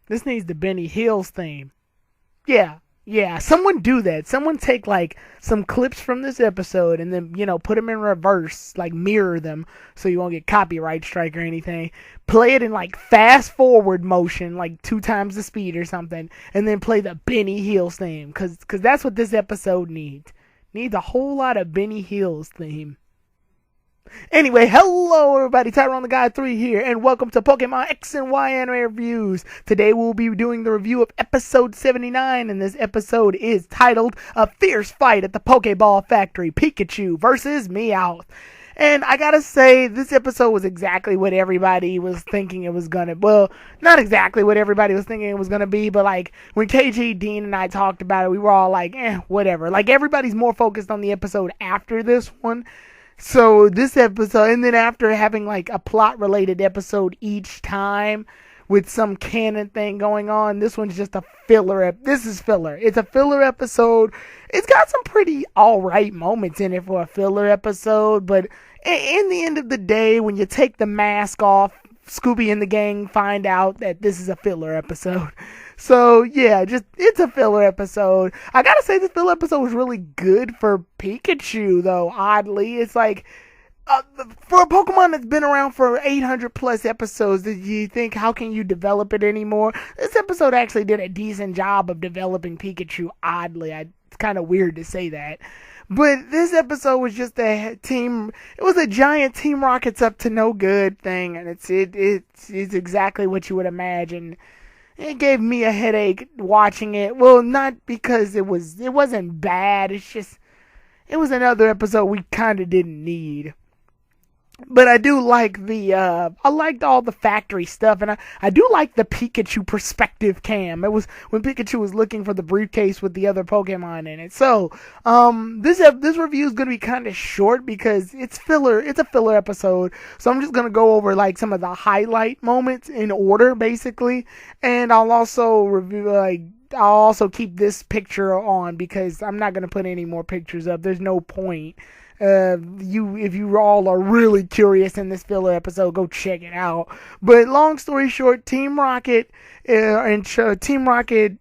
This needs the Benny Hills theme. Yeah, yeah. Someone do that. Someone take like some clips from this episode and then put them in reverse, like mirror them, so you won't get copyright strike or anything. Play it in like fast forward motion, like 2 times the speed or something, and then play the Benny Hills theme, cause that's what this episode needs. Needs a whole lot of Benny Hills theme. Anyway, hello everybody, Tyrone the Guy 3 here, and welcome to Pokemon X and Y Anime Reviews. Today we'll be doing the review of episode 79, and this episode is titled A Fierce Fight at the Pokeball Factory, Pikachu versus Meowth. And I gotta say, this episode was exactly what everybody was thinking it was gonna. Well, not exactly what everybody was thinking it was gonna be, but like when KG, Dean, and I talked about it, we were all like, whatever. Like everybody's more focused on the episode after this one. So this episode, and then after having like a plot related episode each time with some canon thing going on, this one's just a filler. This is filler. It's a filler episode. It's got some pretty alright moments in it for a filler episode, but in the end of the day, when you take the mask off, Scooby and the gang find out that this is a filler episode. So yeah, it's a filler episode. I gotta say this filler episode was really good for Pikachu though, oddly. It's like, for a Pokemon that's been around for 800 plus episodes, did you think, how can you develop it anymore? This episode actually did a decent job of developing Pikachu, oddly. It's kind of weird to say that. But this episode was just it was a giant Team Rocket's up to no good thing, and it's exactly what you would imagine. It gave me a headache watching it. Well, not because it wasn't bad, it's just, it was another episode we kind of didn't need. But I do like I liked all the factory stuff, and I do like the Pikachu perspective cam. It was when Pikachu was looking for the briefcase with the other Pokemon in it. So, this review is going to be kind of short because it's filler. It's a filler episode. So I'm just going to go over like some of the highlight moments in order, basically. And I'll also I'll also keep this picture on because I'm not going to put any more pictures up. There's no point. If you all are really curious in this filler episode, go check it out. But long story short, Team Rocket Team Rocket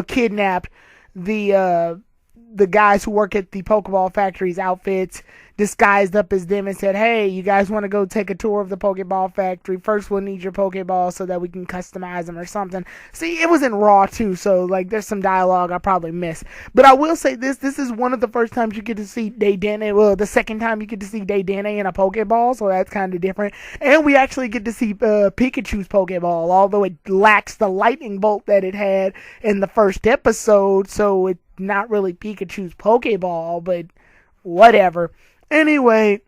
kidnapped the guys who work at the Pokeball Factory's outfits, disguised up as them, and said, hey, you guys want to go take a tour of the Pokeball Factory? First we'll need your Pokeball so that we can customize them or something. See, it was in Raw too, so like there's some dialogue I probably missed. But I will say this is one of the first times you get to see Daydene, well, the second time you get to see Daydene in a Pokeball, so that's kind of different. And we actually get to see Pikachu's Pokeball, although it lacks the lightning bolt that it had in the first episode, so it's not really Pikachu's Pokeball, but whatever. Anyway,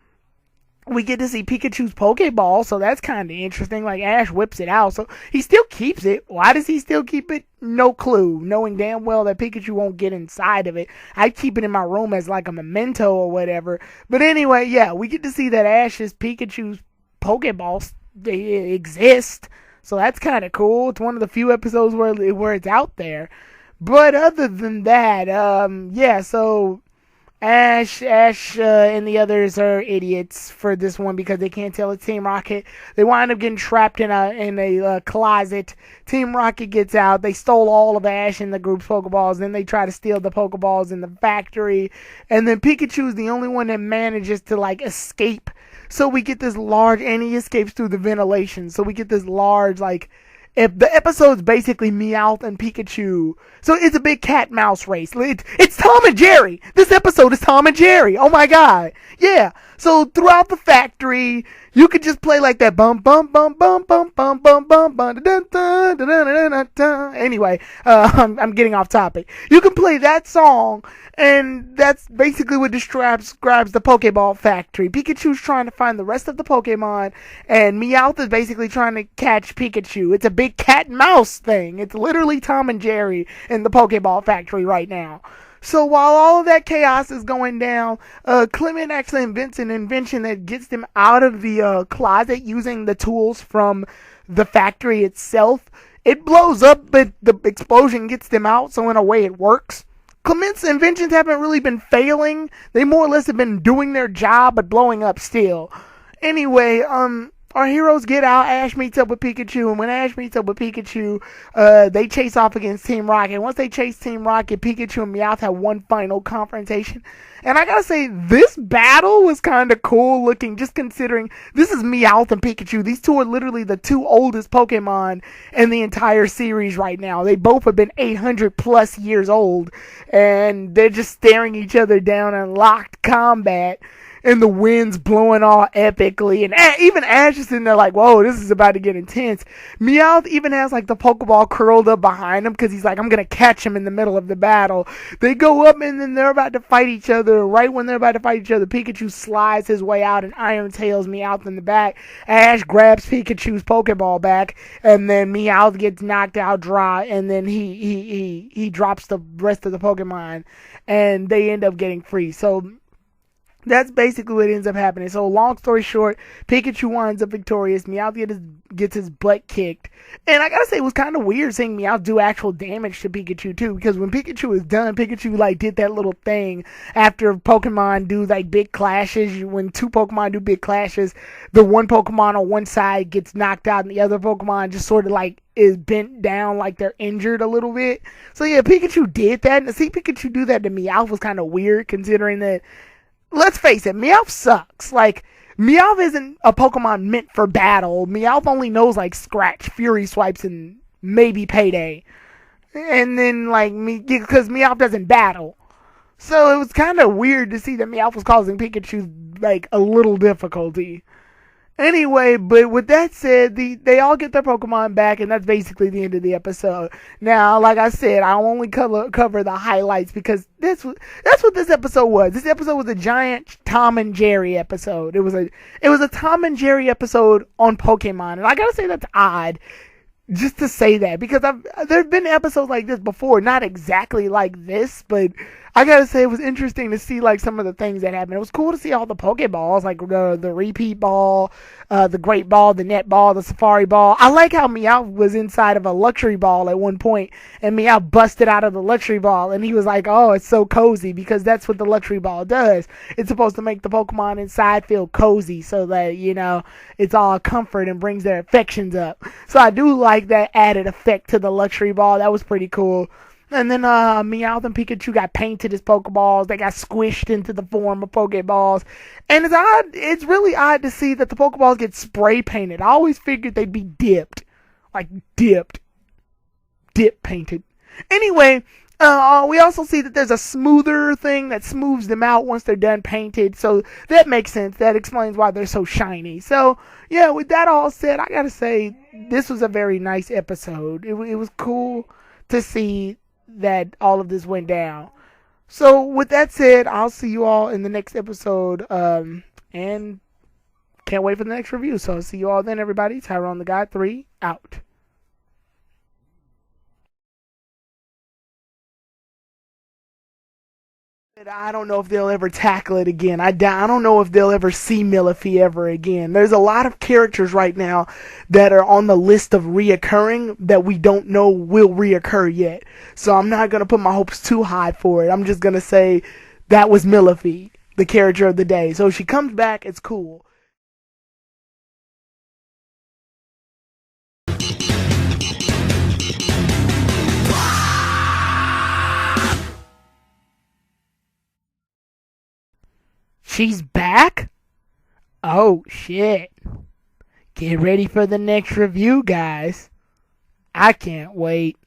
we get to see Pikachu's Pokeball, so that's kind of interesting. Like, Ash whips it out, so he still keeps it. Why does he still keep it? No clue. Knowing damn well that Pikachu won't get inside of it. I'd keep it in my room as like a memento or whatever. But anyway, yeah, we get to see that Ash's Pikachu's Pokeballs, they exist. So that's kind of cool. It's one of the few episodes where it's out there. But other than that, yeah, so Ash, and the others are idiots for this one because they can't tell it's Team Rocket. They wind up getting trapped in a closet. Team Rocket gets out. They stole all of Ash and the group's Pokeballs. Then they try to steal the Pokeballs in the factory. And then Pikachu is the only one that manages to like escape. So we get this large, and he escapes through the ventilation. So we get this large like. If the episode's basically Meowth and Pikachu. So it's a big cat-mouse race. It's Tom and Jerry. This episode is Tom and Jerry. Oh my god. Yeah. So throughout the factory, you could just play like that bum bum bum bum bum bum bum bum bum dun dun dun dun dun dun. Anyway, I'm getting off topic. You can play that song, and that's basically what describes the Pokeball Factory. Pikachu's trying to find the rest of the Pokemon, and Meowth is basically trying to catch Pikachu. It's a big cat and mouse thing. It's literally Tom and Jerry in the Pokeball Factory right now. So while all of that chaos is going down, Clement actually invents an invention that gets them out of the closet using the tools from the factory itself. It blows up, but the explosion gets them out, so in a way it works. Clement's inventions haven't really been failing. They more or less have been doing their job, but blowing up still. Anyway, our heroes get out. Ash meets up with Pikachu, and when Ash meets up with Pikachu, they chase off against Team Rocket. Once they chase Team Rocket, Pikachu and Meowth have one final confrontation. And I gotta say, this battle was kind of cool looking, just considering this is Meowth and Pikachu. These two are literally the two oldest Pokemon in the entire series right now. They both have been 800 plus years old, and they're just staring each other down in locked combat. And the wind's blowing all epically. And even Ash is sitting there like, whoa, this is about to get intense. Meowth even has like the Pokeball curled up behind him because he's like, I'm going to catch him in the middle of the battle. They go up and then they're about to fight each other. Right when they're about to fight each other, Pikachu slides his way out and Iron Tails Meowth in the back. Ash grabs Pikachu's Pokeball back. And then Meowth gets knocked out dry. And then he drops the rest of the Pokemon. And they end up getting free. So that's basically what ends up happening. So long story short, Pikachu winds up victorious. Meowth gets his butt kicked. And I gotta say, it was kind of weird seeing Meowth do actual damage to Pikachu too. Because when Pikachu was done, Pikachu like did that little thing after Pokemon do like big clashes. When two Pokemon do big clashes, the one Pokemon on one side gets knocked out and the other Pokemon just sort of like is bent down like they're injured a little bit. So yeah, Pikachu did that. And to see Pikachu do that to Meowth was kind of weird considering that, let's face it, Meowth sucks. Like, Meowth isn't a Pokemon meant for battle. Meowth only knows, like, Scratch, Fury Swipes, and maybe Payday. And then, like, because Meowth doesn't battle. So it was kind of weird to see that Meowth was causing Pikachu, like, a little difficulty. Anyway, but with that said, they all get their Pokemon back, and that's basically the end of the episode. Now, like I said, I'll only cover the highlights because that's what this episode was. This episode was a giant Tom and Jerry episode. It was a Tom and Jerry episode on Pokemon, and I gotta say that's odd. Just to say that, because there've been episodes like this before, not exactly like this, but I gotta say it was interesting to see like some of the things that happened. It was cool to see all the Pokeballs, like the repeat ball, the Great Ball, the Net Ball, the Safari Ball. I like how Meowth was inside of a Luxury Ball at one point, and Meowth busted out of the Luxury Ball, and he was like, "Oh, it's so cozy," because that's what the Luxury Ball does. It's supposed to make the Pokemon inside feel cozy, so that it's all comfort and brings their affections up. So I do like that added effect to the Luxury Ball. That was pretty cool. And then Meowth and Pikachu got painted as Pokeballs. They got squished into the form of Pokeballs. And it's odd. It's really odd to see that the Pokeballs get spray painted. I always figured they'd be dipped. Like dip painted. Anyway, we also see that there's a smoother thing that smooths them out once they're done painted. So that makes sense. That explains why they're so shiny. So, yeah, with that all said, I gotta say, this was a very nice episode. It was cool to see that all of this went down. So, with that said, I'll see you all in the next episode. And can't wait for the next review. So, I'll see you all then, everybody. Tyrone the God 3, out. I don't know if they'll ever tackle it again. I don't know if they'll ever see Millipede ever again. There's a lot of characters right now that are on the list of reoccurring that we don't know will reoccur yet. So I'm not going to put my hopes too high for it. I'm just going to say that was Millipede, the character of the day. So if she comes back, it's cool. She's back? Oh, shit. Get ready for the next review, guys. I can't wait.